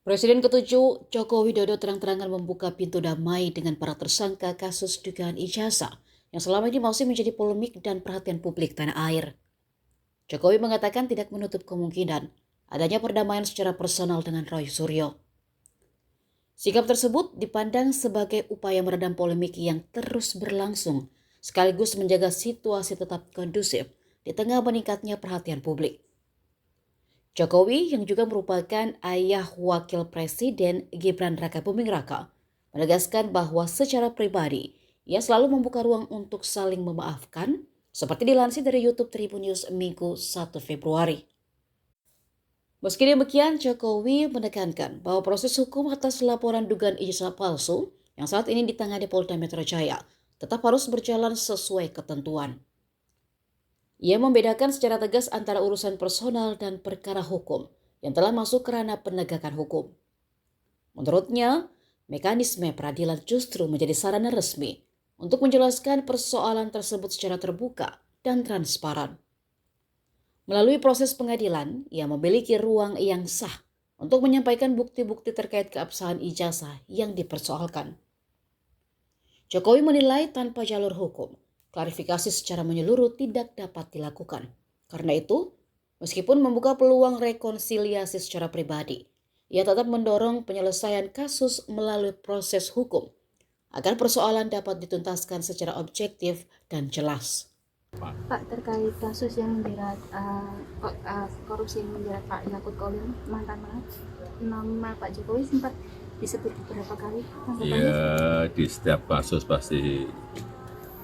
Presiden ke-7 Joko Widodo terang-terangan membuka pintu damai dengan para tersangka kasus dugaan ijazah yang selama ini masih menjadi polemik dan perhatian publik tanah air. Jokowi mengatakan tidak menutup kemungkinan adanya perdamaian secara personal dengan Roy Suryo. Sikap tersebut dipandang sebagai upaya meredam polemik yang terus berlangsung, sekaligus menjaga situasi tetap kondusif di tengah meningkatnya perhatian publik. Jokowi yang juga merupakan ayah Wakil Presiden Gibran Rakabuming Raka menegaskan bahwa secara pribadi ia selalu membuka ruang untuk saling memaafkan seperti dilansir dari YouTube Tribun News Minggu 1 Februari. Meski demikian, Jokowi menekankan bahwa proses hukum atas laporan dugaan ijazah palsu yang saat ini ditangani Polda Metro Jaya tetap harus berjalan sesuai ketentuan. Ia membedakan secara tegas antara urusan personal dan perkara hukum yang telah masuk ke ranah penegakan hukum. Menurutnya, mekanisme peradilan justru menjadi sarana resmi untuk menjelaskan persoalan tersebut secara terbuka dan transparan. Melalui proses pengadilan, ia memiliki ruang yang sah untuk menyampaikan bukti-bukti terkait keabsahan ijazah yang dipersoalkan. Jokowi menilai tanpa jalur hukum, klarifikasi secara menyeluruh tidak dapat dilakukan. Karena itu, meskipun membuka peluang rekonsiliasi secara pribadi, ia tetap mendorong penyelesaian kasus melalui proses hukum agar persoalan dapat dituntaskan secara objektif dan jelas. Pak, terkait kasus yang menjerat korupsi yang menjerat Pak Yakut Kolil, mantan nama Pak Jokowi sempat disebut beberapa kali. Ya, di setiap kasus pasti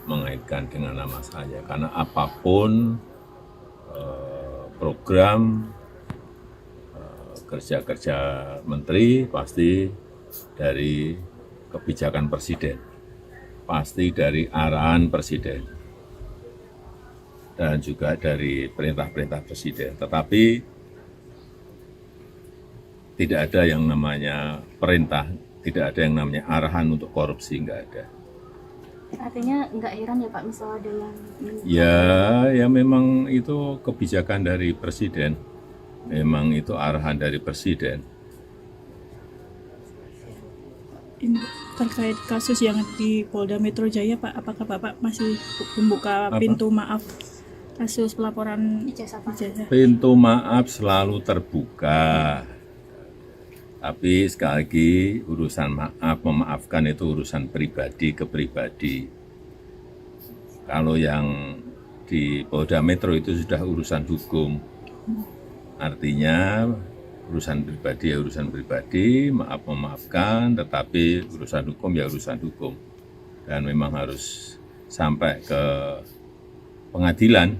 mengaitkan dengan nama saya, karena apapun program kerja-kerja menteri pasti dari kebijakan presiden, pasti dari arahan presiden, dan juga dari perintah-perintah presiden. Tetapi tidak ada yang namanya perintah, tidak ada yang namanya arahan untuk korupsi, enggak ada. Artinya nggak heran ya Pak, misal ada yang... Ya memang itu kebijakan dari presiden, memang itu arahan dari presiden. Ini terkait kasus yang di Polda Metro Jaya, Pak, apakah Bapak masih membuka pintu maaf kasus pelaporan ijazah? Pintu maaf selalu terbuka, tapi sekali lagi urusan maaf, memaafkan itu urusan pribadi ke pribadi. Kalau yang di Polda Metro itu sudah urusan hukum, artinya urusan pribadi ya urusan pribadi, maaf memaafkan, tetapi urusan hukum ya urusan hukum. Dan memang harus sampai ke pengadilan,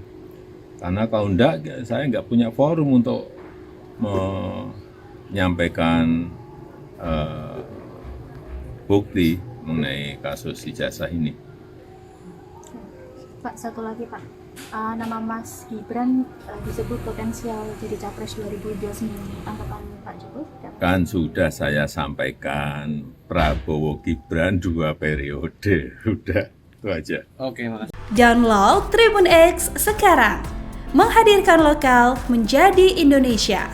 karena kalau enggak, saya enggak punya forum untuk menyampaikan bukti mengenai kasus ijazah ini. Pak, satu lagi Pak, nama Mas Gibran disebut potensial jadi capres 2029, tanggapan Pak Jokowi? Kan sudah saya sampaikan, Prabowo Gibran 2 periode, udah itu aja. Oke, makasih. Download Tribun X sekarang, menghadirkan lokal menjadi Indonesia.